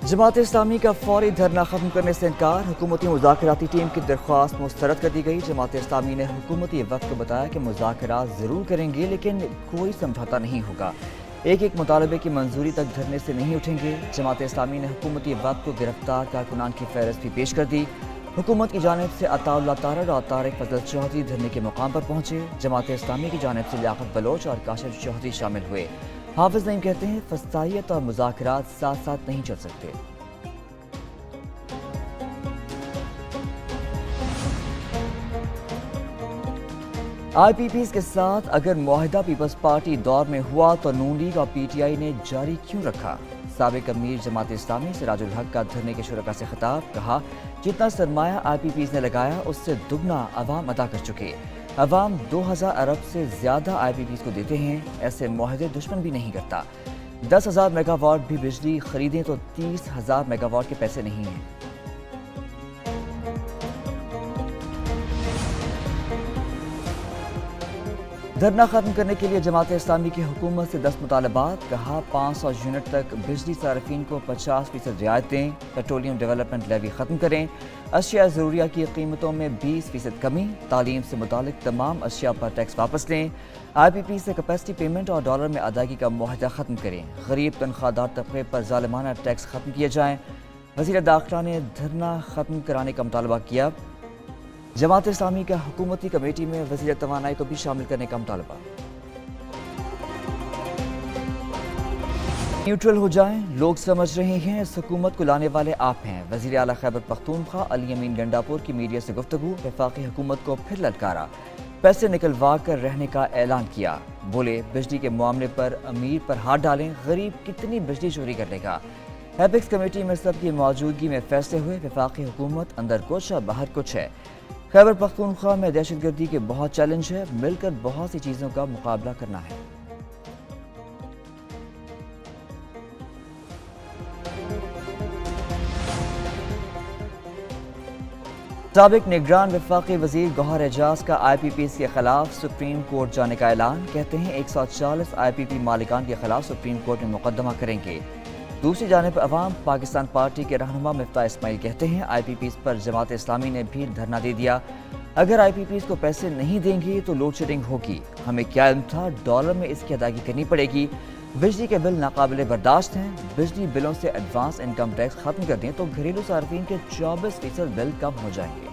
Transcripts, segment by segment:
जमात इस्लामी का फौरी धरना खत्म करने से इनकार। हुकूमती मुज़ाकराती टीम की दरख्वास्त मुस्तरद कर दी गई। जमात इस्लामी ने हुकूमती वक्त को बताया कि मुज़ाकरात ज़रूर करेंगे लेकिन कोई समझौता नहीं होगा। एक एक मुतालबे की मंजूरी तक धरने से नहीं उठेंगे। जमात इस्लामी ने हुकूमती वक्त को गिरफ्तार कारकुनान की फहरिस्त भी पेश कर दी। हुकूमत की जानिब से अताउल्लाह तारड़ और तारिक फजल चौधरी धरने के मुकाम पर पहुंचे। जमात इस्लामी की जानिब से लियाकत बलोच और काशिफ चौधरी शामिल हुए। हाफिज नईम कहते हैं फस्तायत और मुज़ाकरात साथ साथ नहीं चल सकते। IPPs के साथ अगर मुआहिदा पीपल्स पार्टी दौर में हुआ तो नून लीग और PTI ने जारी क्यों रखा। साबिक अमीर जमात इस्लामी सिराजुल हक का धरने के शुरका से खिताब। कहा जितना सरमाया IPPs ने लगाया उससे दुगना अवाम अदा कर चुके। अवाम 2000 अरब से ज्यादा IPPs को देते हैं। ऐसे मुआहदे दुश्मन भी नहीं करता। 10,000 मेगावाट भी बिजली खरीदें तो 30,000 मेगावाट के पैसे नहीं हैं। धरना खत्म करने के लिए जमात इस्लामी की हुकूमत से 10 मुतालबात। कहा 500 यूनिट तक बिजली सार्फिन को 50% रियायत दें। पेट्रोलियम डेवलपमेंट लेवी खत्म करें। अशिया ज़रूरिया की कीमतों में 20% कमी। तालीम से मुतालिक तमाम अशिया पर टैक्स वापस लें। IPP से कैपेसिटी पेमेंट और डॉलर में अदायगी का मुआहदा खत्म करें। गरीब तनख्वाहदार तबके पर जालिमाना टैक्स खत्म किए जाएँ। वज़ीर दाखिला ने धरना खत्म कराने का मुतालबा किया। जमात इस्लामी का हुकूमती कमेटी में वज़ीर तवानाई को भी शामिल करने का मुतालबा। न्यूट्रल हो जाएं, लोग समझ रहे हैं इस हुकूमत को लाने वाले आप हैं। वज़ीर आला खैबर पख्तूनख्वा अली अमीन गंडापुर की मीडिया से गुफ्तगू। वफाकी हुकूमत को फिर ललकारा। पैसे निकलवा कर रहने का ऐलान किया। बोले बिजली के मामले पर अमीर पर हाथ डालें, गरीब कितनी बिजली चोरी कर लेगा। एपेक्स कमेटी में सबकी मौजूदगी में फैसले हुए। वफाकी हुकूमत अंदर कुछ और बाहर कुछ है। खैबर पख्तूनख्वा में दहशतगर्दी के बहुत चैलेंज है। मिलकर बहुत सी चीजों का मुकाबला करना है। साबिक निगरान वफाकी वजीर गौहर एजाज का IPPs के खिलाफ सुप्रीम कोर्ट जाने का ऐलान। कहते हैं 140 IPP मालिकान के खिलाफ सुप्रीम कोर्ट में मुकदमा करेंगे। दूसरी जानिब अवाम पाकिस्तान पार्टी के रहनुमा मिफ्ताह इस्माइल कहते हैं IPPs पर जमात इस्लामी ने भी धरना दे दिया। अगर IPPs को पैसे नहीं देंगे तो लोड शेडिंग होगी। हमें क्या इल्म था, डॉलर में इसकी अदायगी करनी पड़ेगी। बिजली के बिल नाकाबिले बर्दाश्त हैं। बिजली बिलों से एडवांस इनकम टैक्स खत्म कर दें तो घरेलू सार्फिन के 24% बिल कम हो जाएंगे।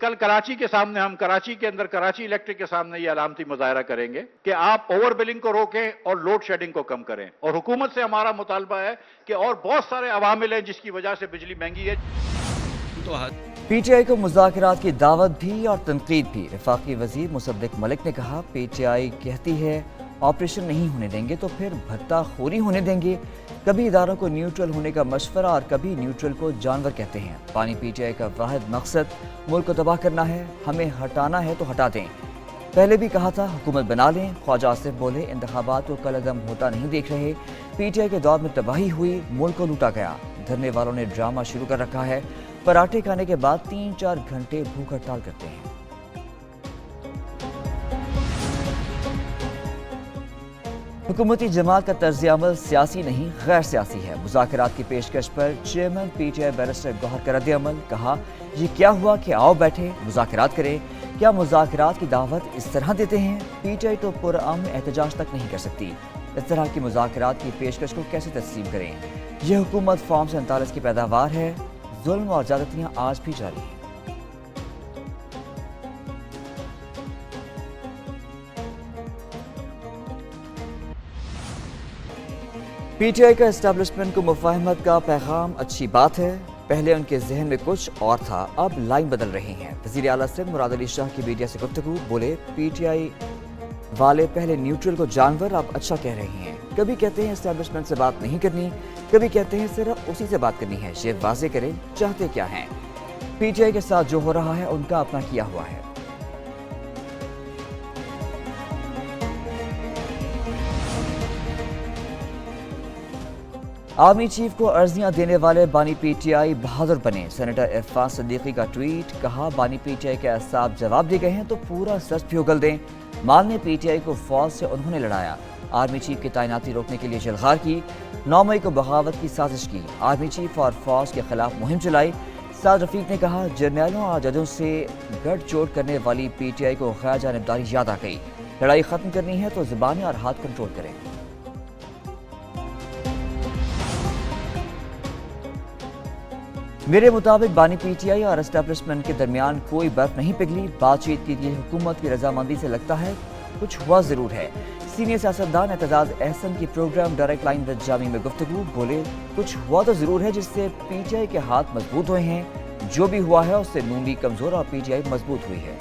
कल कराची के सामने हम कराची के अंदर कराची इलेक्ट्रिक के सामने ये अलामती मुजाहरा करेंगे कि आप ओवर बिलिंग को रोकें और लोड शेडिंग को कम करें। और हुकूमत से हमारा मुतालबा है कि और बहुत सारे अवामिल हैं जिसकी वजह से बिजली महंगी है। PTI को मुज़ाकरात की दावत भी और तनकीद भी। वफाकी वजीर मुसद्दिक मलिक ने कहा PTI कहती है ऑपरेशन नहीं होने देंगे तो फिर भत्ता खोरी होने देंगे। कभी इदारों को न्यूट्रल होने का मशवरा और कभी न्यूट्रल को जानवर कहते हैं। पानी PTI का वाहिद मकसद मुल्क को तबाह करना है। हमें हटाना है तो हटा दें। पहले भी कहा था हुकूमत बना लें। ख्वाजा आसिफ बोले इंतखाबात को कलअदम होता नहीं देख रहे। PTI के दौर में तबाही हुई, मुल्क को लूटा गया। धरने वालों ने ड्रामा शुरू कर रखा है। पराठे खाने के बाद 3-4 घंटे भूख हड़ताल करते हैं। हुकूमती जमात का तर्ज अमल सियासी नहीं गैर सियासी है। मुज़ाकरात की पेशकश पर चेयरमैन PTI बैरिस्टर गौहर का रद्द अमल। कहा ये क्या हुआ कि आओ बैठे मुज़ाकरात करें। क्या मुज़ाकरात की दावत इस तरह देते हैं। PTI तो पुरअमन एहतजाज तक नहीं कर सकती। इस तरह की मुज़ाकरात की पेशकश को कैसे तस्लीम करें। यह हुकूमत फॉर्म 47 की पैदावार है। जुल्म और ज़्यादतियाँ आज भी जारी हैं। PTI का एस्टेब्लिशमेंट को मुफाहमत का पैगाम अच्छी बात है। पहले उनके जहन में कुछ और था, अब लाइन बदल रही हैं। वज़ीर आला सिंध मुराद अली शाह की मीडिया से गुफ्तगू। बोले PTI वाले पहले न्यूट्रल को जानवर अब अच्छा कह रहे हैं। कभी कहते हैं एस्टेब्लिशमेंट से बात नहीं करनी, कभी कहते हैं सिर्फ उसी से बात करनी है। ये वाज़े करें चाहते क्या हैं। PTI के साथ जो हो रहा है उनका अपना किया हुआ है। आर्मी चीफ को अर्जियां देने वाले बानी पीटीआई बहादुर बने। सेनेटर इरफान सिद्दीकी का ट्वीट, कहा बानी पीटीआई के अहसाब जवाब दे गए हैं तो पूरा सच भी उगल दें। मान ने पीटीआई को फौज से उन्होंने लड़ाया। आर्मी चीफ की तैनाती रोकने के लिए जलगार की। 9 मई को बगावत की साजिश की। आर्मी चीफ और फौज के खिलाफ मुहिम चलाई। साद रफीक ने कहा, जर्नैलों और जजों से गठजोड़ करने वाली पीटीआई को गैर जानिबदारी याद आ गई। लड़ाई खत्म करनी है तो जुबानें और हाथ कंट्रोल करें। मेरे मुताबिक बानी पीटीआई और एस्टेब्लिशमेंट के दरमियान कोई बर्फ नहीं पिघली। बातचीत के लिए हुकूमत की रजामंदी से लगता है कुछ हुआ जरूर है। सीनियर सियासतदान एतजाज अहसन की programme direct line with Jami में गुफ्तगू, बोले कुछ हुआ तो जरूर है जिससे पीटीआई के हाथ मजबूत हुए हैं। जो भी हुआ है उससे नून लीग कमजोर और पीटीआई मजबूत हुई है।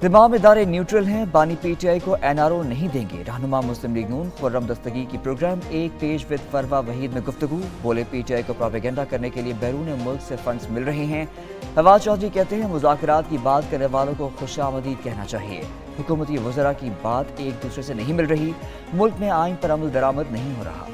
तमाम इदारे न्यूट्रल हैं। बानी पीटीआई को एनआरओ नहीं देंगे। रहनुमा मुस्लिम लीग नून खुर्रम दस्तगी की प्रोग्राम एक पेज विद फरवा वहीद में गुफ्तगू, बोले पीटीआई को प्रोपेगेंडा करने के लिए बैरून मुल्क से फंड्स मिल रहे हैं। फवाद चौधरी कहते हैं मुज़ाकरात की बात करने वालों को खुशामदीद कहना चाहिए। हुकूमती वज़रा की बात एक दूसरे से नहीं मिल रही। मुल्क में आइन पर अमल दरामद नहीं हो रहा।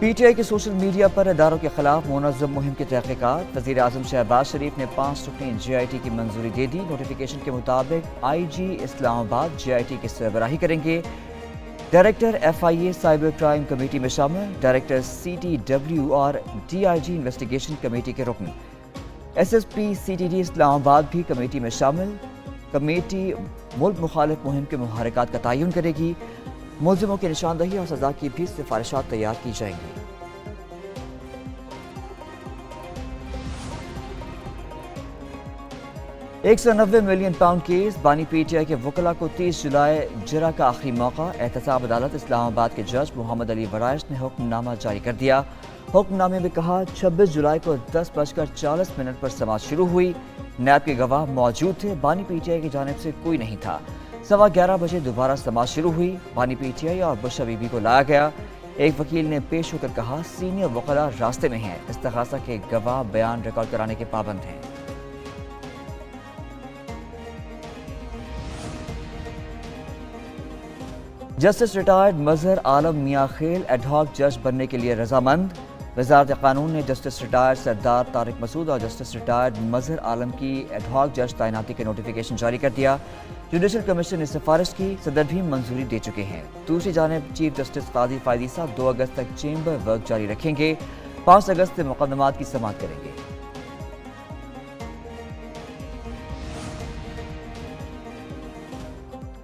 पीटीआई के सोशल मीडिया पर इदारों के खिलाफ मुनज़्ज़म मुहिम की तहकीकात। वज़ीर आज़म शहबाज शरीफ ने 5 रुकनी JIT की मंजूरी दे दी। नोटिफिकेशन के मुताबिक IG इस्लामाबाद JIT की सरबराही करेंगे। Director FIA cyber crime committee में शामिल। डायरेक्टर CTW और DIG इन्वेस्टिगेशन कमेटी के रुकन। SSP CTD इस्लामाबाद भी कमेटी में शामिल। कमेटी मुल्क मुखालिफ मुहिम के मुहारिकात का तयन करेगी। मुलजिमों की निशानदही और सजा की भी सिफारिशात तैयार की जाएंगी। £190 मिलियन केस। बानी पीटीआई के वकला को 30 जुलाई जरा का आखिरी मौका। एहतसाब अदालत इस्लामाबाद के जज मोहम्मद अली वराइश ने हुक्मनामा जारी कर दिया। हुक्मनामे में कहा 26 जुलाई को 10:40 पर समाअत शुरू हुई। नैब के गवाह मौजूद थे। बानी पीटीआई की जानिब से कोई नहीं था। 11:15 बजे दोबारा समाअत शुरू हुई। बानी पीटीआई और बुशरा बीबी को लाया गया। एक वकील ने पेश होकर कहा सीनियर वकला रास्ते में हैं। इस्तग़ासा के गवाह बयान रिकॉर्ड कराने के पाबंद हैं। जस्टिस रिटायर्ड मजहर आलम मियां खेल एडहॉक जज बनने के लिए रजामंद। वज़ारत कानून ने जस्टिस रिटायर्ड सरदार तारिक मसूद और जस्टिस रिटायर्ड मजहर आलम की एडहॉक जज तैनाती के नोटिफिकेशन जारी कर दिया। जुडिशल कमीशन ने सिफारिश की, सदर भी मंजूरी दे चुके हैं। दूसरी जानिब चीफ जस्टिस काजी फायदी साहब 2 अगस्त तक चेंबर वर्क जारी रखेंगे। 5 अगस्त से मुकदमात की समाअत करेंगे।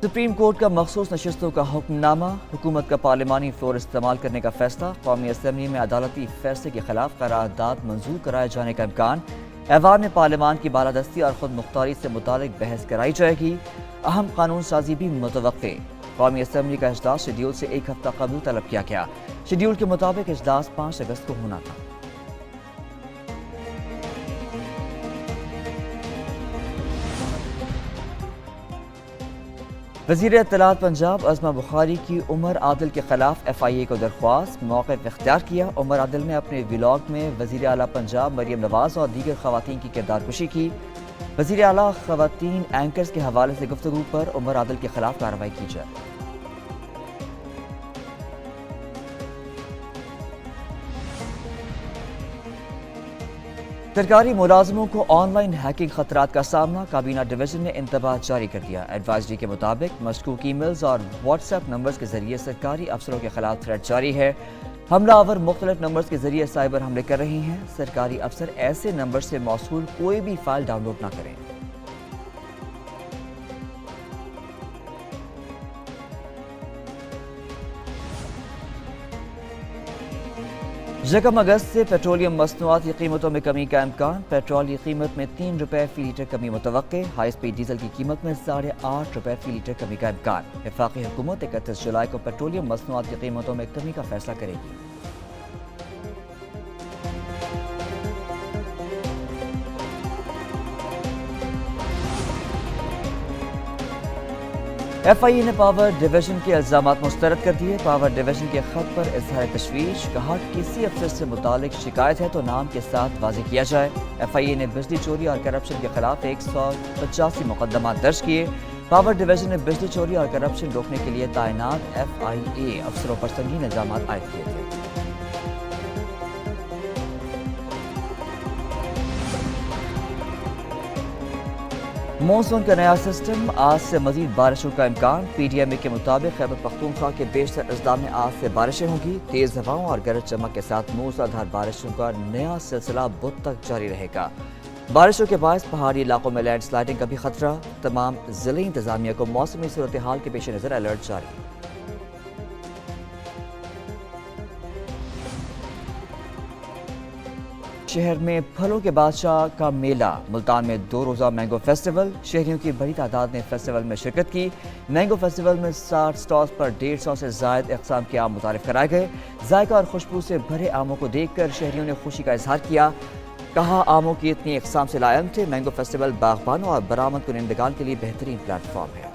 सुप्रीम कोर्ट का मखसूस नशिस्तों का हुक्मनामा। हुकूमत का पार्लिमानी फ्लोर इस्तेमाल करने का फैसला। कौमी असम्बली में अदालती फैसले के खिलाफ करारदाद मंजूर कराए जाने का इम्कान। ऐवान में पार्लिमान की बालादस्ती और खुद मुख्तारी से मुतालिक बहस कराई जाएगी। अहम कानून साजी भी मुतवक्के। कौमी असम्बली का इजलास शेड्यूल से 1 हफ्ता कबल तलब किया गया। शेड्यूल के मुताबिक इजलास 5 अगस्त को होना था। वज़ीर इत्तलात पंजाब अज़मा बुखारी की उमर आदिल के खिलाफ FIA को दरख्वास्त। मौक़िफ़ इख्तियार किया। उमर आदिल ने अपने व्लॉग में वज़ीर आला पंजाब मरियम नवाज और दीगर ख़वातीन की किरदारकुशी की। वज़ीर आला ख़वातीन एंकर्स के हवाले से गुफ्तगू पर उमर आदिल के खिलाफ कार्रवाई की जाए। सरकारी मुलाजमों को ऑनलाइन हैकिंग खतरात का सामना। काबीना डिवीजन ने इंतबाह जारी कर दिया। एडवाइजरी के मुताबिक मशकूक ईमेल्स और व्हाट्सएप नंबर्स के जरिए सरकारी अफसरों के खिलाफ थ्रेट जारी है। हमलावर मुख्तलिफ नंबर्स के जरिए साइबर हमले कर रहे हैं। सरकारी अफसर ऐसे नंबर से मौसूल कोई भी फाइल डाउनलोड ना करें। यकम अगस्त से पेट्रोलियम मसनूआत की कीमतों में कमी का इम्कान। पेट्रोल की कीमत में ₹3 फी लीटर कमी मुतवक्के। हाई स्पीड डीजल की कीमत में ₹8.5 फी लीटर कमी का इम्कान। वफाकी हुकूमत 31 जुलाई को पेट्रोलियम मसनूआत की कीमतों में कमी का फैसला करेगी। FIA نے پاور ڈویژن کے الزامات مسترد کر دیے. پاور ڈویژن کے خط پر اظہار تشویش, کہا کسی افسر سے متعلق شکایت ہے تو نام کے ساتھ واضح کیا جائے. FIA نے بجلی چوری اور کرپشن کے خلاف 185 مقدمات درج کیے. پاور ڈویژن نے بجلی چوری اور کرپشن روکنے کے لیے تعینات FIA افسروں پر سنگین الزامات عائد کیے تھے. مونسون کا نیا سسٹم, آج سے مزید بارشوں کا امکان. PTI کے مطابق خیبر پختونخوا کے بیشتر اضلاع میں آج سے بارشیں ہوں گی. تیز ہواؤں اور گرج چمک کے ساتھ موسلادھار بارشوں کا نیا سلسلہ بدھ تک جاری رہے گا. بارشوں کے باعث پہاڑی علاقوں میں لینڈ سلائڈنگ کا بھی خطرہ. تمام ضلعی انتظامیہ کو موسمی صورتحال کے پیش نظر الرٹ جاری. شہر میں پھلوں کے بادشاہ کا میلہ. ملتان میں 2 روزہ مینگو فیسٹیول. شہریوں کی بڑی تعداد نے فیسٹیول میں شرکت کی. مینگو فیسٹیول میں 60 سٹالز پر 150 سے زائد اقسام کے آم متعارف کرائے گئے. ذائقہ اور خوشبو سے بھرے آموں کو دیکھ کر شہریوں نے خوشی کا اظہار کیا. کہا آموں کی اتنی اقسام سے لا علم تھے. مینگو فیسٹیول باغبانوں اور برآمد کنندگان کے لیے بہترین پلیٹ فارم ہے.